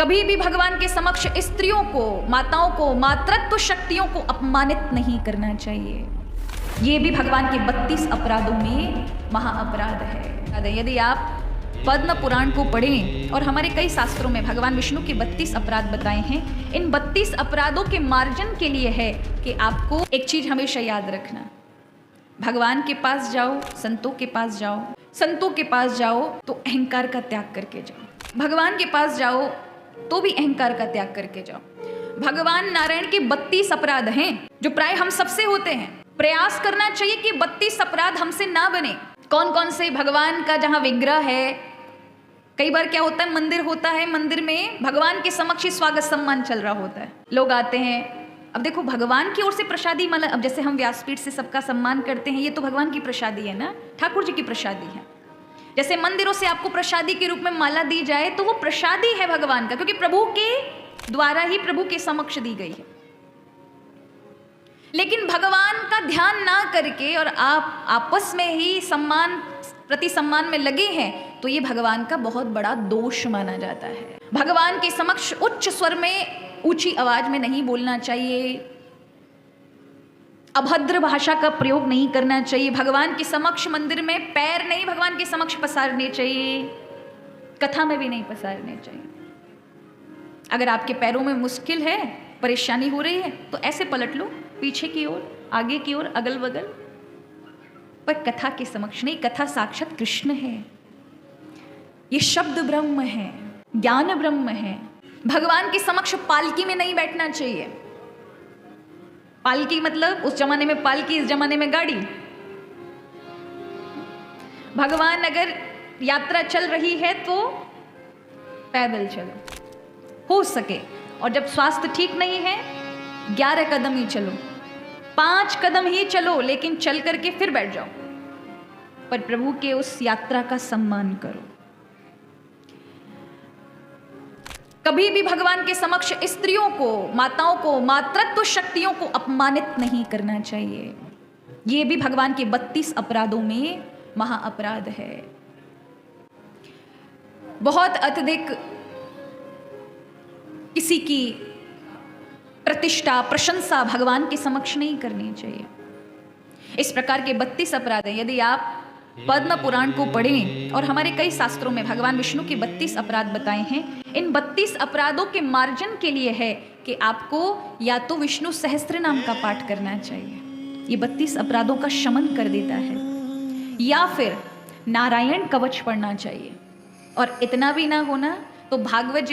कभी भी भगवान के समक्ष स्त्रियों को, माताओं को, मातृत्व शक्तियों को अपमानित नहीं करना चाहिए। ये भी भगवान के 32 अपराधों में महाअपराध है। यदि आप पद्म पुराण को पढ़ें और हमारे कई शास्त्रों में भगवान विष्णु के 32 अपराध बताए हैं। इन 32 अपराधों के मार्जन के लिए है कि आपको एक चीज हमेशा याद रखना, भगवान के पास जाओ, संतों के पास जाओ, संतों के पास जाओ तो अहंकार का त्याग करके जाओ। भगवान के पास जाओ तो भी अहंकार का त्याग करके जाओ। भगवान नारायण के 32 अपराध हैं जो प्राय हम सबसे होते हैं। प्रयास करना चाहिए कि 32 अपराध हमसे ना बने। कौन कौन से? भगवान का जहाँ विग्रह है, कई बार क्या होता है, मंदिर होता है, मंदिर में भगवान के समक्ष ही स्वागत सम्मान चल रहा होता है, लोग आते हैं। अब देखो, भगवान की ओर से प्रसादी माला, अब जैसे हम व्यासपीठ से सबका सम्मान करते हैं, ये तो भगवान की प्रसादी है ना, ठाकुर जी की प्रसादी है। जैसे मंदिरों से आपको प्रसादी के रूप में माला दी जाए तो वो प्रसादी है भगवान का, क्योंकि प्रभु के द्वारा ही प्रभु के समक्ष दी गई है। लेकिन भगवान का ध्यान ना करके और आप आपस में ही सम्मान प्रति सम्मान में लगे हैं तो ये भगवान का बहुत बड़ा दोष माना जाता है। भगवान के समक्ष उच्च स्वर में, ऊंची आवाज में नहीं बोलना चाहिए, अभद्र भाषा का प्रयोग नहीं करना चाहिए। भगवान के समक्ष मंदिर में पैर नहीं भगवान के समक्ष पसारने चाहिए, कथा में भी नहीं पसारने चाहिए। अगर आपके पैरों में मुश्किल है, परेशानी हो रही है तो ऐसे पलट लो, पीछे की ओर, आगे की ओर, अगल बगल, पर कथा के समक्ष नहीं। कथा साक्षात कृष्ण है, ये शब्द ब्रह्म है, ज्ञान ब्रह्म है। भगवान के समक्ष पालकी में नहीं बैठना चाहिए। पालकी मतलब उस जमाने में पालकी, इस जमाने में गाड़ी। भगवान अगर यात्रा चल रही है तो पैदल चलो हो सके, और जब स्वास्थ्य ठीक नहीं है 11 कदम ही चलो, 5 कदम ही चलो, लेकिन चल करके फिर बैठ जाओ, पर प्रभु के उस यात्रा का सम्मान करो। कभी भी भगवान के समक्ष स्त्रियों को, माताओं को, मातृत्व शक्तियों को अपमानित नहीं करना चाहिए। ये भी भगवान के 32 अपराधों में महाअपराध है। बहुत अत्यधिक किसी की प्रतिष्ठा, प्रशंसा भगवान के समक्ष नहीं करनी चाहिए। इस प्रकार के 32 अपराध हैं। यदि आप पद्म पुराण को पढ़ें और हमारे कई शास्त्रों में भगवान विष्णु के 32 अपराध बताए हैं। इन 32 अपराधों के मार्जन के लिए है कि आपको या तो विष्णु सहस्त्र नाम का पाठ करना चाहिए, ये 32 अपराधों का शमन कर देता है, या फिर नारायण कवच पढ़ना चाहिए। और इतना भी ना होना तो भागवत